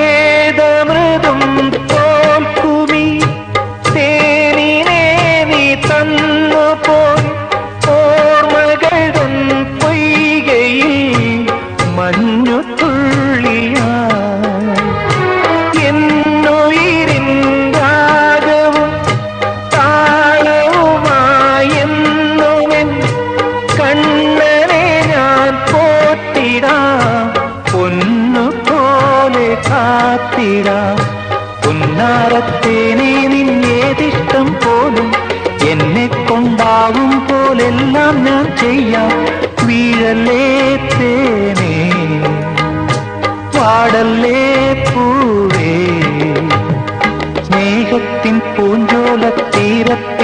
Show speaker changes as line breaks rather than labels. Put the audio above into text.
ഏതമൃതും തോൽക്കുമി തേനിനെ നീ തന്നുപോയി ഓർമ്മകൾ തൻ പൊയ്കയിൽ മഞ്ഞുതുള്ളിയായി എന്നുയിരിൻ രാഗവും താളവുമായി എന്നുമെൻ കണ്ണനെ ഞാൻ പോറ്റിടാം പൊന്നുപോലെ കാത്തിടാം പുന്നാരത്തേനെ നിന്നേതിഷ്ടം പോലും എന്നെ കൊണ്ടാവും പോലെല്ലാം ഞാൻ ചെയ്യാം വീഴല്ലേ തേനേ പാടല്ലേ പൂവേ സ്നേഹത്തിൻ പൂഞ്ചോല തീരത്ത്